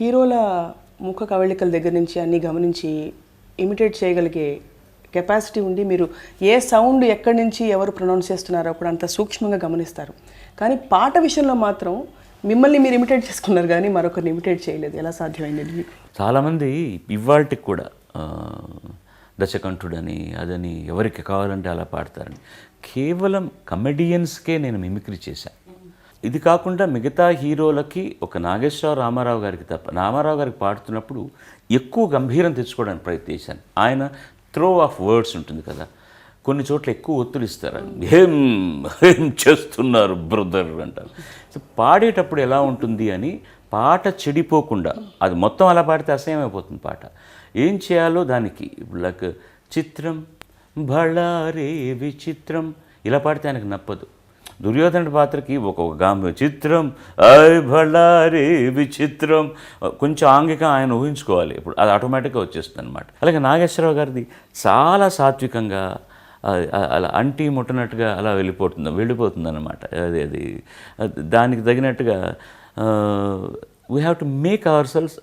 హీరోల ముఖ కవళికల దగ్గర నుంచి అన్ని గమనించి ఇమిటేట్ చేయగలిగే కెపాసిటీ ఉండి మీరు ఏ సౌండ్ ఎక్కడి నుంచి ఎవరు ప్రొనౌన్స్ చేస్తున్నారో కూడా అంత సూక్ష్మంగా గమనిస్తారు. కానీ పాట విషయంలో మాత్రం మిమ్మల్ని మీరు ఇమిటేట్ చేసుకున్నారు కానీ మరొకరిని ఇమిటేట్ చేయలేదు. ఎలా సాధ్యమైంది మీకు? చాలామంది ఇవాళకి కూడా దశకంఠుడని అదని ఎవరికి కావాలంటే అలా పాడతారని. కేవలం కమెడియన్స్కే నేను మిమిక్రీ చేశాను. ఇది కాకుండా మిగతా హీరోలకి ఒక నాగేశ్వరరావు రామారావు గారికి తప్ప, రామారావు గారికి పాడుతున్నప్పుడు ఎక్కువ గంభీరం తెచ్చుకోవడానికి ప్రయత్నించాను. ఆయన త్రో ఆఫ్ వర్డ్స్ ఉంటుంది కదా, కొన్ని చోట్ల ఎక్కువ ఒత్తులు ఇస్తారు. ఏం చేస్తున్నారు బ్రదర్ అంటారు. సో పాడేటప్పుడు ఎలా ఉంటుంది అని పాట చెడిపోకుండా, అది మొత్తం అలా పాడితే అసహ్యమైపోతుంది పాట. ఏం చేయాలో దానికి లైక్ చిత్రం భళారే విచిత్రం ఇలా పాడితే ఆయనకు నప్పదు. దుర్యోధనుడి పాత్రకి ఒక చిత్రం ఐ భళారే విచిత్రం కొంచెం ఆంగిక ఆయన ఊహించుకోవాలి. ఇప్పుడు అది ఆటోమేటిక్గా వచ్చేస్తుంది అనమాట. అలాగే నాగేశ్వరరావు గారిది చాలా సాత్వికంగా అలా అంటి ముట్టనట్టుగా అలా వెళ్ళిపోతుంది అనమాట. అది దానికి తగినట్టుగా we have to make our cells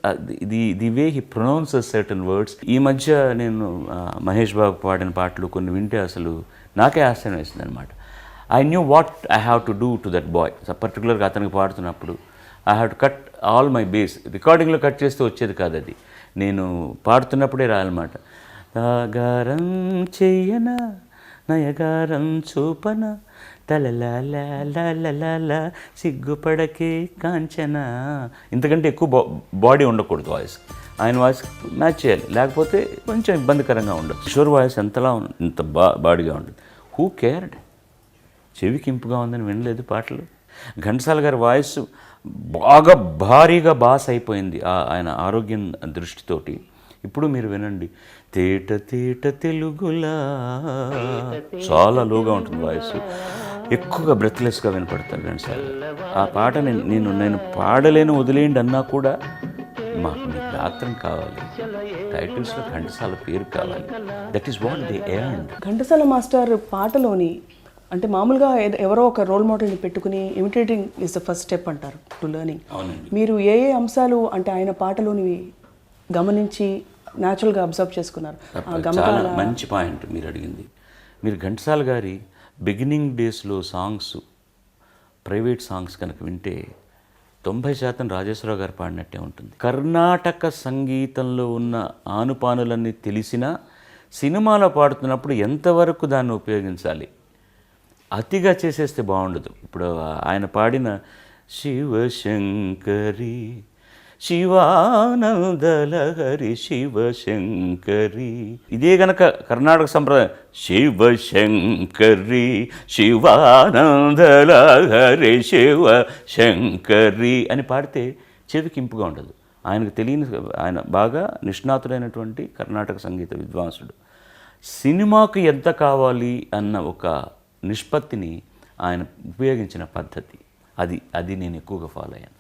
the way he pronounces certain words. ఈ మధ్య నేను మహేష్ బాబు పాడిన పాటలు కొన్ని వింటే అసలు నాకే ఆశ్చర్యం వేసింది అనమాట. I knew what I have to do to that boy. పర్టికులర్గా అతనికి పాడుతున్నప్పుడు I have to cut all my bass. రికార్డింగ్లో కట్ చేస్తే వచ్చేది కాదు, అది నేను పాడుతున్నప్పుడే రాయాలన్నమాట. గారం చెయ్యన నయగారం చూపన తలలా సిగ్గుపడకే కాంచన. ఇంతకంటే ఎక్కువ బాడీ ఉండకూడదు వాయిస్. ఆయన వాయిస్ మ్యాచ్ చేయాలి, లేకపోతే కొంచెం ఇబ్బందికరంగా ఉండదు. కిషోర్ వాయిస్ ఎంతలా ఇంత బాడీగా ఉంటుంది. Who cared? చెవికి ఇంపుగా ఉందని వినలేదు పాటలు. ఘంటసాల గారి వాయిస్ బాగా భారీగా బాస్ అయిపోయింది ఆయన ఆరోగ్యం దృష్టితోటి. ఇప్పుడు మీరు వినండి, తేట తేట తెలుగులా చాలా లోగా ఉంటుంది వాయిస్, ఎక్కువగా బ్రెత్లెస్గా వినపడతారు ఘంటసాల. ఆ పాట నేను పాడలేను వదిలేయండి అన్నా కూడా మాకు మీ గాత్రం కావాలి, టైటిల్స్లో ఘంటసాల పేరు కావాలి. That is what they earned. Ghantasala master పాటలోని అంటే మామూలుగా ఎవరో ఒక రోల్ మోడల్ని పెట్టుకుని imitating is the first step అంటారు టు లెర్నింగ్. మీరు ఏ అంశాలు అంటే ఆయన పాటలోని గమనించి న్యాచురల్గా అబ్జర్వ్ చేసుకున్నారు? చాలా మంచి పాయింట్ మీరు అడిగింది. మీరు ఘంటసాల గారి బిగినింగ్ డేస్లో సాంగ్స్, ప్రైవేట్ సాంగ్స్ కనుక వింటే 90% రాజేశ్వరరావు గారు పాడినట్టే ఉంటుంది. కర్ణాటక సంగీతంలో ఉన్న ఆనుపానులన్నీ తెలిసినా సినిమాలో పాడుతున్నప్పుడు ఎంతవరకు దాన్ని ఉపయోగించాలి, అతిగా చేసేస్తే బాగుండదు. ఇప్పుడు ఆయన పాడిన శివశంకరి శివానందలహరి శివశంకరి, ఇదే గనక కర్ణాటక సంప్రదాయం, శివశంకరి శివానందలహరి శివశంకరి అని పాడితే చెవికి ఇంపుగా ఉండదు. ఆయనకు తెలియని, ఆయన బాగా నిష్ణాతుడైనటువంటి కర్ణాటక సంగీత విద్వాంసుడు. సినిమాకు ఎంత కావాలి అన్న ఒక నిష్పత్తిని ఆయన ఉపయోగించిన పద్ధతి, అది నేను ఎక్కువగా ఫాలో అయ్యాను.